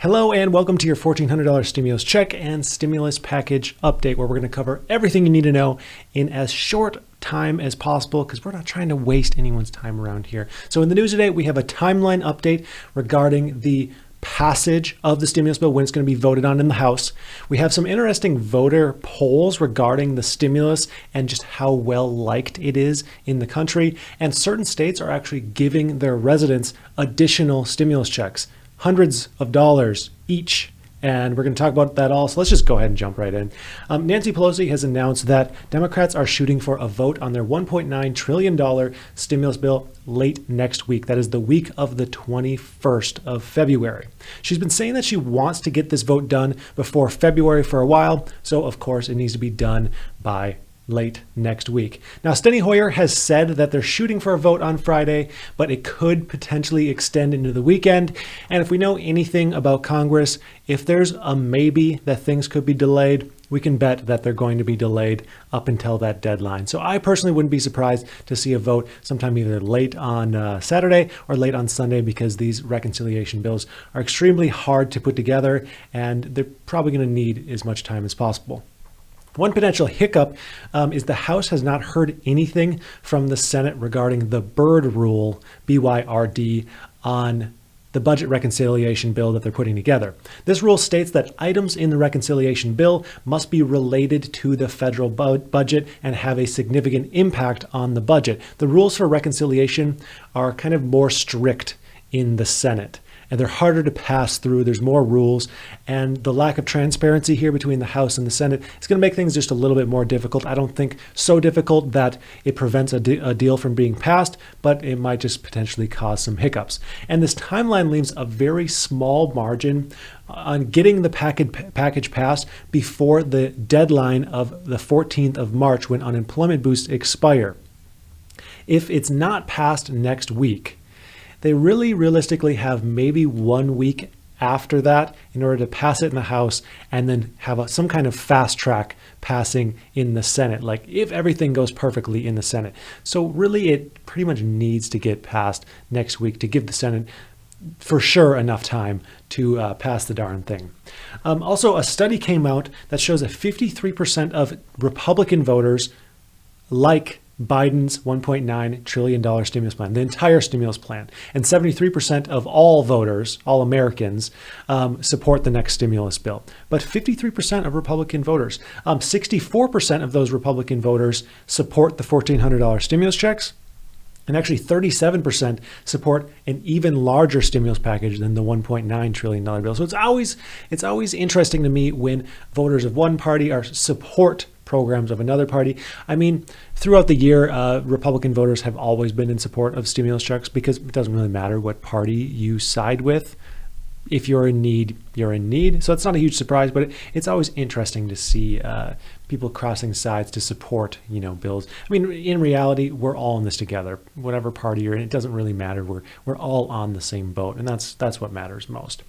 Hello and welcome to your $1,400 stimulus check and stimulus package update, where we're going to cover everything you need to know in as short time as possible because we're not trying to waste anyone's time around here. So in the news today, we have a timeline update regarding the passage of the stimulus bill, when it's going to be voted on in the House. We have some interesting voter polls regarding the stimulus and just how well liked it is in the country. And certain states are actually giving their residents additional stimulus checks, hundreds of dollars each. And we're going to talk about that all. So let's just go ahead and jump right in. Nancy Pelosi has announced that Democrats are shooting for a vote on their $1.9 trillion stimulus bill late next week. That is the week of the 21st of February. She's been saying that she wants to get this vote done before February for a while. So of course it needs to be done by late next week. Now, Steny Hoyer has said that they're shooting for a vote on Friday, but it could potentially extend into the weekend. And if we know anything about Congress, if there's a maybe that things could be delayed, we can bet that they're going to be delayed up until that deadline. So I personally wouldn't be surprised to see a vote sometime either late on Saturday or late on Sunday, because these reconciliation bills are extremely hard to put together and they're probably going to need as much time as possible. One potential hiccup is the House has not heard anything from the Senate regarding the Byrd rule, BYRD, on the budget reconciliation bill that they're putting together. This rule states that items in the reconciliation bill must be related to the federal budget and have a significant impact on the budget. The rules for reconciliation are kind of more strict in the Senate, and they're harder to pass through. There's more rules, and the lack of transparency here between the House and the Senate is going to make things just a little bit more difficult. I don't think so difficult that it prevents a deal from being passed, but it might just potentially cause some hiccups. And this timeline leaves a very small margin on getting the package passed before the deadline of the 14th of March, when unemployment boosts expire. If it's not passed next week, they really realistically have maybe 1 week after that in order to pass it in the House and then have some kind of fast track passing in the Senate, like if everything goes perfectly in the Senate. So really it pretty much needs to get passed next week to give the Senate for sure enough time to pass the darn thing. Also, a study came out that shows that 53% of Republican voters like Biden's $1.9 trillion stimulus plan, the entire stimulus plan, and 73% of all voters, all Americans, support the next stimulus bill. But 53% of Republican voters, 64% of those Republican voters support the $1,400 stimulus checks, and actually 37% support an even larger stimulus package than the $1.9 trillion bill. So it's always interesting to me when voters of one party support programs of another party. I mean, throughout the year, Republican voters have always been in support of stimulus checks because it doesn't really matter what party you side with. If you're in need, you're in need. So it's not a huge surprise, but it's always interesting to see people crossing sides to support, bills. I mean, in reality, we're all in this together. Whatever party you're in, it doesn't really matter. We're all on the same boat, and that's what matters most.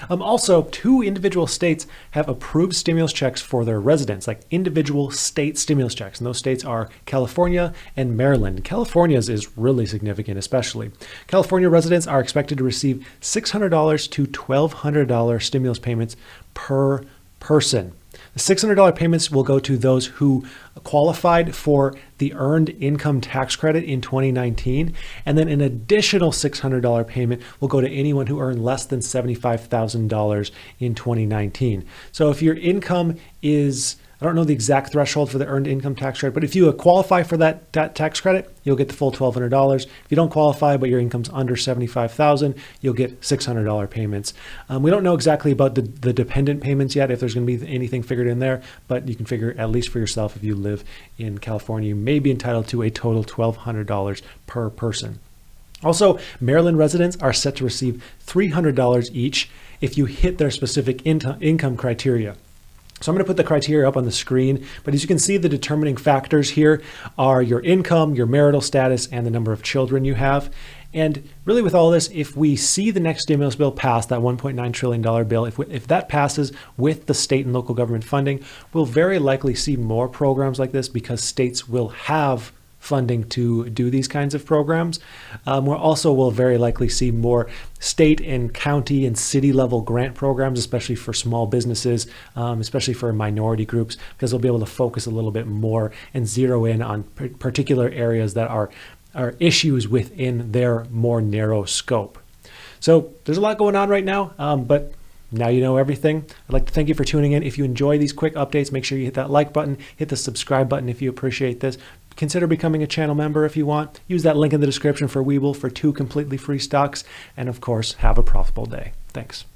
Also, 2 individual states have approved stimulus checks for their residents, like individual state stimulus checks, and those states are California and Maryland. California's is really significant, especially. California residents are expected to receive $600 to $1,200 stimulus payments per person. The $600 payments will go to those who qualified for the Earned Income Tax Credit in 2019, and then an additional $600 payment will go to anyone who earned less than $75,000 in 2019. So if your income is, I don't know the exact threshold for the Earned Income Tax Credit, but if you qualify for that tax credit, you'll get the full $1,200. If you don't qualify, but your income's under $75,000, you'll get $600 payments. We don't know exactly about the dependent payments yet, if there's going to be anything figured in there, but you can figure, at least for yourself, if you live in California, you may be entitled to a total $1,200 per person. Also, Maryland residents are set to receive $300 each if you hit their specific income criteria. So I'm going to put the criteria up on the screen, but as you can see, the determining factors here are your income, your marital status, and the number of children you have. And really with all this, if we see the next stimulus bill pass, that $1.9 trillion bill, if that passes with the state and local government funding, we'll very likely see more programs like this because states will have funding to do these kinds of programs. We also will very likely see more state and county and city level grant programs, especially for small businesses, especially for minority groups, because they'll be able to focus a little bit more and zero in on particular areas that are issues within their more narrow scope. So there's a lot going on right now, but now you know everything. I'd like to thank you for tuning in. If you enjoy these quick updates, make sure you hit that like button, hit the subscribe button if you appreciate this. Consider becoming a channel member if you want. Use that link in the description for Webull for 2 completely free stocks. And of course, have a profitable day. Thanks.